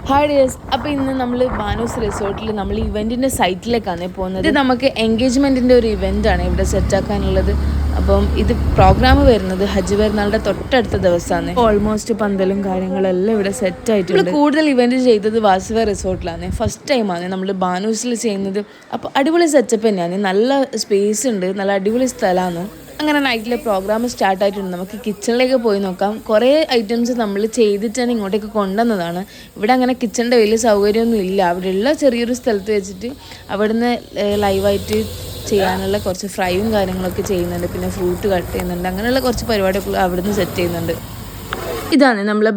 Hi dears, അപ്പോൾ ഇന്ന് നമ്മൾ ബാനൂസ് റിസോർട്ടിൽ നമ്മൾ ഇവൻറ്റിൻ്റെ സൈറ്റിലേക്കാണ് പോകുന്നത്. ഇത് നമുക്ക് എൻഗേജ്മെൻറ്റിൻ്റെ ഒരു ഇവൻ്റാണ് ഇവിടെ സെറ്റാക്കാനുള്ളത്. അപ്പം ഇത് പ്രോഗ്രാം വരുന്നത് ഹജ്ജ് പെരുന്നാളുടെ തൊട്ടടുത്ത ദിവസമാണ്. ഓൾമോസ്റ്റ് പന്തലും കാര്യങ്ങളെല്ലാം ഇവിടെ സെറ്റായിട്ടുണ്ട്. കൂടുതൽ ഇവൻറ്റ് ചെയ്തത് വാസവ റിസോർട്ടിലാണ്. ഫസ്റ്റ് ടൈമാണ് നമ്മൾ ബാനൂസിൽ ചെയ്യുന്നത്. അപ്പോൾ അടിപൊളി സെറ്റപ്പ് തന്നെയാണ്. നല്ല സ്പേസ് ഉണ്ട്, നല്ല അടിപൊളി സ്ഥലമാണ്. അങ്ങനെ നൈറ്റിലെ പ്രോഗ്രാം സ്റ്റാർട്ട് ആയിട്ടുണ്ട്. നമുക്ക് കിച്ചണിലേക്ക് പോയി നോക്കാം. കുറേ ഐറ്റംസ് നമ്മൾ ചെയ്തിട്ട് തന്നെ ഇങ്ങോട്ടേക്ക് കൊണ്ടുവന്നതാണ്. ഇവിടെ അങ്ങനെ കിച്ചണിൻ്റെ വലിയ സൗകര്യമൊന്നും ഇല്ല. അവിടെയുള്ള ചെറിയൊരു സ്ഥലത്ത് വെച്ചിട്ട് അവിടുന്ന് ലൈവായിട്ട് ചെയ്യാനുള്ള കുറച്ച് ഫ്രൈയും കാര്യങ്ങളൊക്കെ ചെയ്യുന്നുണ്ട്. പിന്നെ ഫ്രൂട്ട് കട്ട് ചെയ്യുന്നുണ്ട്. അങ്ങനെയുള്ള കുറച്ച് പരിപാടികൾ അവിടുന്ന് സെറ്റ് ചെയ്യുന്നുണ്ട്. ഇതാണ് നമ്മളെ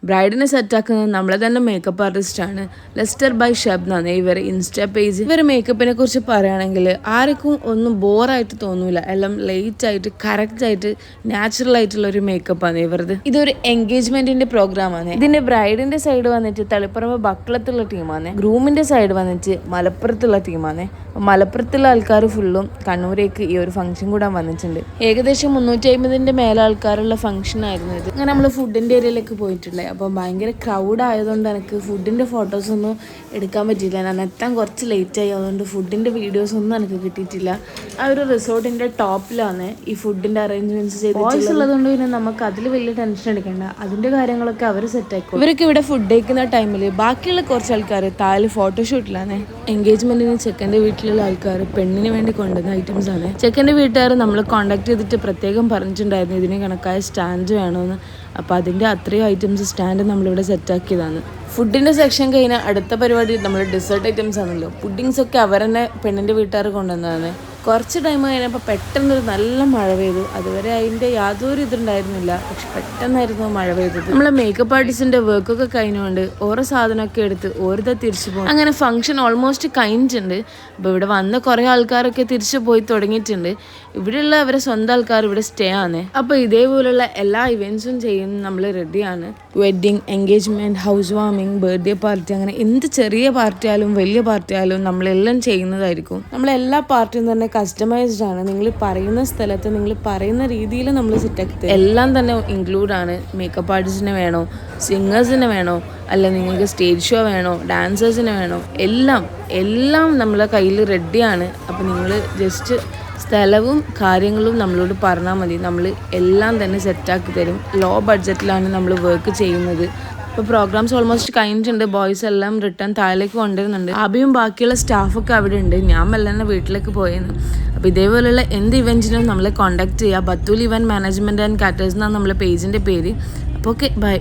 ബ്രൈഡിനെ സെറ്റാക്കുന്നത് നമ്മളെ തന്നെ മേക്കപ്പ് ആർട്ടിസ്റ്റാണ്. ലെസ്റ്റർ ബൈ ഷബ് എന്നാണ് ഇവരെ ഇൻസ്റ്റാ പേജ്. ഇവരെ മേക്കപ്പിനെ കുറിച്ച് പറയുകയാണെങ്കിൽ ആർക്കും ഒന്നും ബോറായിട്ട് തോന്നൂല. എല്ലാം ലേറ്റ് ആയിട്ട് കറക്റ്റ് ആയിട്ട് നാച്ചുറൽ ആയിട്ടുള്ള ഒരു മേക്കപ്പാണ് ഇവരത്. ഇതൊരു എൻഗേജ്മെന്റിന്റെ പ്രോഗ്രാമാണ്. ഇതിന്റെ ബ്രൈഡിന്റെ സൈഡ് വന്നിട്ട് തളിപ്പറമ്പ് ബക്കളത്തുള്ള ടീമാണ്. ഗ്രൂമിന്റെ സൈഡ് വന്നിട്ട് മലപ്പുറത്തുള്ള ടീമാണ്. മലപ്പുറത്തുള്ള ആൾക്കാർ ഫുള്ളും കണ്ണൂരേക്ക് ഈ ഒരു ഫംഗ്ഷൻ കൂടാൻ വന്നിട്ടുണ്ട്. ഏകദേശം 350 മേലെ ആൾക്കാരുള്ള ഫംഗ്ഷൻ ആയിരുന്നു ഇത്. അങ്ങനെ നമ്മൾ ഫുഡിൻ്റെ ഏരിയയിലേക്ക് പോയിട്ടുള്ളത്. അപ്പോൾ ഭയങ്കര ക്രൗഡ് ആയതുകൊണ്ട് എനിക്ക് ഫുഡിൻ്റെ ഫോട്ടോസൊന്നും എടുക്കാൻ പറ്റിയില്ല. ഞാൻ എത്താൻ കുറച്ച് ലേറ്റായി. അതുകൊണ്ട് ഫുഡിൻ്റെ വീഡിയോസൊന്നും എനിക്ക് കിട്ടിയിട്ടില്ല. ആ ഒരു റിസോർട്ടിൻ്റെ ടോപ്പിലാണ് ഈ ഫുഡിൻ്റെ അറേഞ്ച്മെൻറ്റ്സ് ചെയ്തിട്ടുള്ളത്. ബോയ്സ് ഉള്ളതുകൊണ്ട് പിന്നെ നമുക്ക് അതിൽ വലിയ ടെൻഷൻ എടുക്കേണ്ട. അതിൻ്റെ കാര്യങ്ങളൊക്കെ അവർ സെറ്റാക്കും. ഇവരൊക്കെ ഇവിടെ ഫുഡ് കഴിക്കുന്ന ടൈമിൽ ബാക്കിയുള്ള കുറച്ച് ആൾക്കാർ താഴെ ഫോട്ടോഷൂട്ടിലാണ്. എൻഗേജ്മെൻറ്റിന് ചെക്കൻ്റെ വീട്ടിലുള്ള ആൾക്കാർ പെണ്ണിന് വേണ്ടി കൊണ്ടുവന്ന ഐറ്റംസ് ആണ്. ചെക്കൻ്റെ വീട്ടുകാർ നമ്മൾ കോൺടാക്ട് ചെയ്തിട്ട് പ്രത്യേകം പറഞ്ഞിട്ടുണ്ടായിരുന്നു ഇതിന് കണക്കായ സ്റ്റാൻഡ് വേണമെന്ന്. അപ്പോൾ അതിൻ്റെ അത്രയും ഐറ്റംസ് സ്റ്റാൻഡ് നമ്മളിവിടെ സെറ്റാക്കിയതാണ്. ഫുഡിൻ്റെ സെക്ഷൻ കഴിഞ്ഞാൽ അടുത്ത പരിപാടി നമ്മൾ ഡെസേർട്ട് ഐറ്റംസ് ആണല്ലോ. പുഡിങ്സ് ഒക്കെ അവർ തന്നെ പെണ്ണിൻ്റെ വീട്ടുകാർ കൊണ്ടുവന്നതാണ്. കുറച്ച് ടൈം കഴിഞ്ഞപ്പോൾ പെട്ടെന്നൊരു നല്ല മഴ പെയ്തു. അതുവരെ അതിൻ്റെ യാതൊരു ഇതുണ്ടായിരുന്നില്ല. പക്ഷെ പെട്ടെന്നായിരുന്നു മഴ പെയ്തത്. നമ്മളെ മേക്കപ്പ് ആർട്ടിസ്റ്റിൻ്റെ വർക്കൊക്കെ കഴിഞ്ഞുകൊണ്ട് ഓരോ സാധനമൊക്കെ എടുത്ത് ഓരോ തിരിച്ചു പോകും. അങ്ങനെ ഫംഗ്ഷൻ ഓൾമോസ്റ്റ് കഴിഞ്ഞിട്ടുണ്ട്. അപ്പോൾ ഇവിടെ വന്ന കുറേ ആൾക്കാരൊക്കെ തിരിച്ചു പോയി തുടങ്ങിയിട്ടുണ്ട്. ഇവിടെയുള്ള അവരെ സ്വന്തം ആൾക്കാർ ഇവിടെ സ്റ്റേ ആണ്. അപ്പോൾ ഇതേപോലുള്ള എല്ലാ ഇവൻറ്റ്സും ചെയ്യുന്ന നമ്മൾ റെഡിയാണ്. വെഡ്ഡിങ്, എൻഗേജ്മെൻറ്റ്, ഹൗസ് വാമിങ്, ബർത്ത്ഡേ പാർട്ടി, അങ്ങനെ എന്ത് ചെറിയ പാർട്ടി ആയാലും വലിയ പാർട്ടി ആയാലും നമ്മളെല്ലാം ചെയ്യുന്നതായിരിക്കും. നമ്മളെല്ലാ പാർട്ടിയും തന്നെ കസ്റ്റമൈസ്ഡ് ആണ്. നിങ്ങൾ പറയുന്ന സ്ഥലത്ത് നിങ്ങൾ പറയുന്ന രീതിയിൽ നമ്മൾ സെറ്റാക്കി എല്ലാം തന്നെ ഇൻക്ലൂഡ് ആണ്. മേക്കപ്പ് ആർട്ടിസ്റ്റിനെ വേണോ, സിംഗേഴ്സിനെ വേണോ, അല്ല നിങ്ങൾക്ക് സ്റ്റേജ് ഷോ വേണോ, ഡാൻസേഴ്സിനെ വേണോ, എല്ലാം നമ്മളെ കയ്യിൽ റെഡിയാണ്. അപ്പോൾ നിങ്ങൾ ജസ്റ്റ് സ്ഥലവും കാര്യങ്ങളും നമ്മളോട് പറഞ്ഞാൽ മതി. നമ്മൾ എല്ലാം തന്നെ സെറ്റാക്കി തരും. ലോ ബഡ്ജറ്റിലാണ് നമ്മൾ വർക്ക് ചെയ്യുന്നത്. ഇപ്പോൾ പ്രോഗ്രാംസ് ഓൾമോസ്റ്റ് കഴിഞ്ഞിട്ടുണ്ട്. ബോയ്സ് എല്ലാം റിട്ടേൺ താഴേക്ക് കൊണ്ടുവരുന്നുണ്ട്. ആബിയും ബാക്കിയുള്ള സ്റ്റാഫൊക്കെ അവിടെ ഉണ്ട്. ഞാൻ മെല്ലെ വീട്ടിലേക്ക് പോയെന്ന്. അപ്പോൾ ഇതേപോലെയുള്ള എന്ത് ഇവൻറ്റിനും നമ്മളെ കോൺടാക്ട് ചെയ്യുക. Batool event management and caters എന്നാണ് നമ്മളെ പേജിൻ്റെ പേര്. അപ്പോൾ ഓക്കെ, ബൈ.